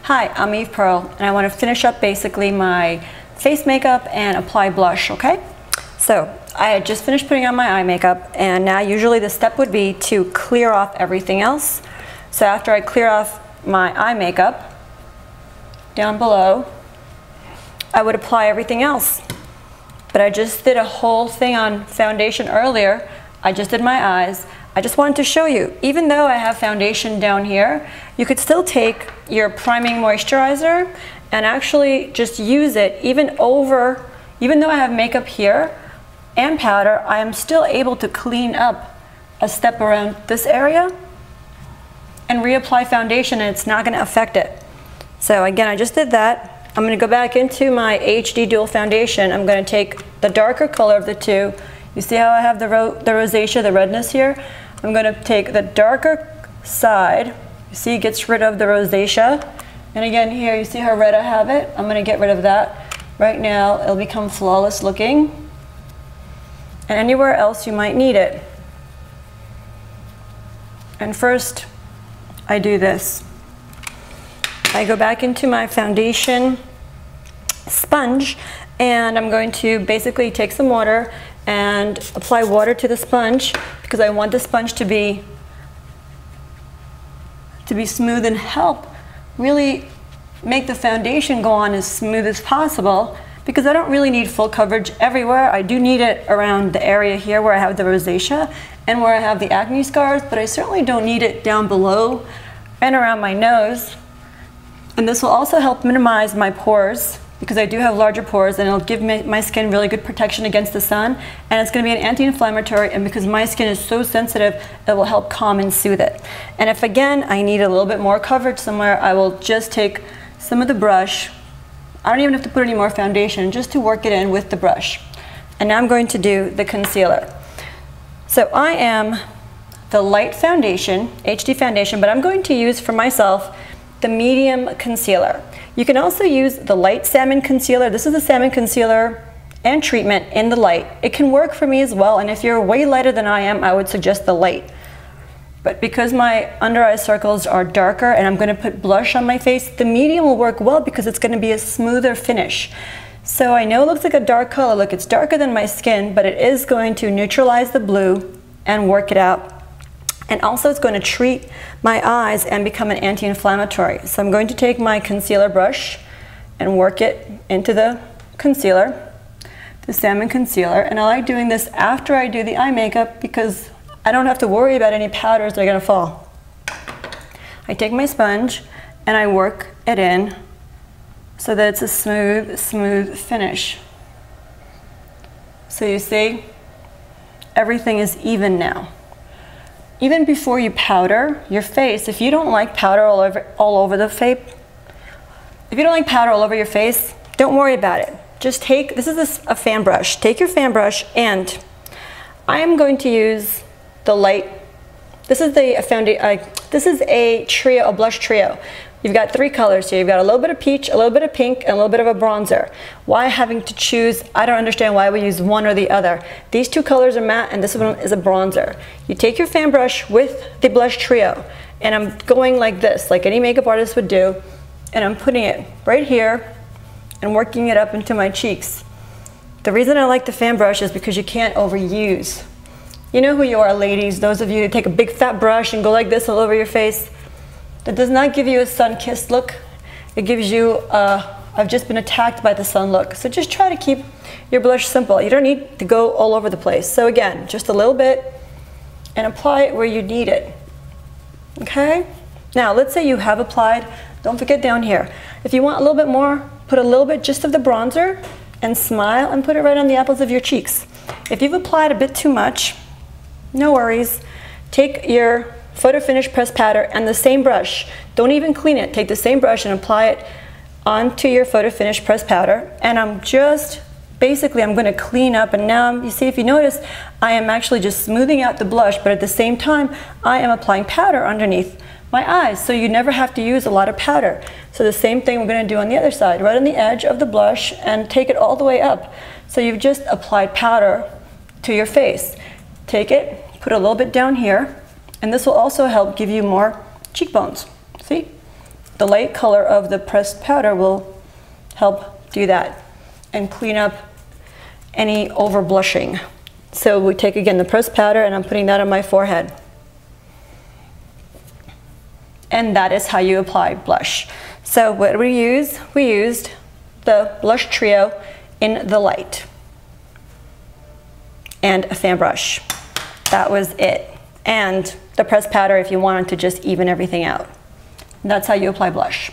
Hi, I'm Eve Pearl, and I want to finish up basically my face makeup and apply blush, okay? So, I had just finished putting on my eye makeup, and now usually the step would be to clear off everything else. So after I clear off my eye makeup, down below, I would apply everything else. But I just did a whole thing on foundation earlier. I just did my eyes. I just wanted to show you, even though I have foundation down here, you could still take your priming moisturizer and actually just use it even though I have makeup here and powder, I am still able to clean up a step around this area and reapply foundation, and it's not going to affect it. So again, I just did that. I'm going to go back into my HD Dual Foundation. I'm going to take the darker color of the two. You see how I have the rosacea, the redness here? I'm going to take the darker side. You see it gets rid of the rosacea. And again here, you see how red I have it? I'm going to get rid of that. Right now, it'll become flawless looking. And anywhere else you might need it. And first, I do this. I go back into my foundation sponge, and I'm going to basically take some water and apply water to the sponge because I want the sponge to be smooth and help really make the foundation go on as smooth as possible, because I don't really need full coverage everywhere. I do need it around the area here where I have the rosacea and where I have the acne scars, but I certainly don't need it down below and around my nose. And this will also help minimize my pores, because I do have larger pores, and it'll give my skin really good protection against the sun, and it's going to be an anti-inflammatory, and because my skin is so sensitive, it will help calm and soothe it. And if again I need a little bit more coverage somewhere, I will just take some of the brush. I don't even have to put any more foundation, just to work it in with the brush. And now I'm going to do the concealer. So I am the light foundation, HD foundation, but I'm going to use for myself the medium concealer. You can also use the light Salmon Concealer. This is the Salmon Concealer and treatment in the light. It can work for me as well, and if you're way lighter than I am, I would suggest the light. But because my under eye circles are darker and I'm going to put blush on my face, the medium will work well because it's going to be a smoother finish. So I know it looks like a dark color. Look, it's darker than my skin, but it is going to neutralize the blue and work it out. And also it's going to treat my eyes and become an anti-inflammatory. So I'm going to take my concealer brush and work it into the concealer, the Salmon Concealer. And I like doing this after I do the eye makeup because I don't have to worry about any powders that are going to fall. I take my sponge and I work it in so that it's a smooth finish. So you see, everything is even now. Even before you powder your face, if you don't like powder all over the face, if you don't like powder all over your face, don't worry about it. Just take, this is a fan brush. Take your fan brush, and I am going to use the light. This is a trio, a blush trio. You've got three colors here. You've got a little bit of peach, a little bit of pink, and a little bit of a bronzer. Why having to choose? I don't understand why we use one or the other. These two colors are matte, and this one is a bronzer. You take your fan brush with the blush trio, and I'm going like this, like any makeup artist would do, and I'm putting it right here and working it up into my cheeks. The reason I like the fan brush is because you can't overuse. You know who you are, ladies, those of you who take a big fat brush and go like this all over your face. That does not give you a sun-kissed look. It gives you I've just been attacked by the sun look. So just try to keep your blush simple. You don't need to go all over the place. So again, just a little bit, and apply it where you need it. Okay? Now, let's say you have applied, don't forget down here. If you want a little bit more, put a little bit just of the bronzer and smile and put it right on the apples of your cheeks. If you've applied a bit too much, no worries. Take your Photo Finish pressed powder and the same brush. Don't even clean it. Take the same brush and apply it onto your Photo Finish pressed powder. And I'm just, basically I'm going to clean up, and now you see, if you notice, I am actually just smoothing out the blush, but at the same time I am applying powder underneath my eyes, so you never have to use a lot of powder. So the same thing we're going to do on the other side, right on the edge of the blush, and take it all the way up. So you've just applied powder to your face. Take it, put a little bit down here, and this will also help give you more cheekbones. See? the light color of the pressed powder will help do that and clean up any over blushing. So we take again the pressed powder and I'm putting that on my forehead. And that is how you apply blush. So what we used the blush trio in the light and a fan brush. That was it. And the pressed powder if you wanted to just even everything out. And that's how you apply blush.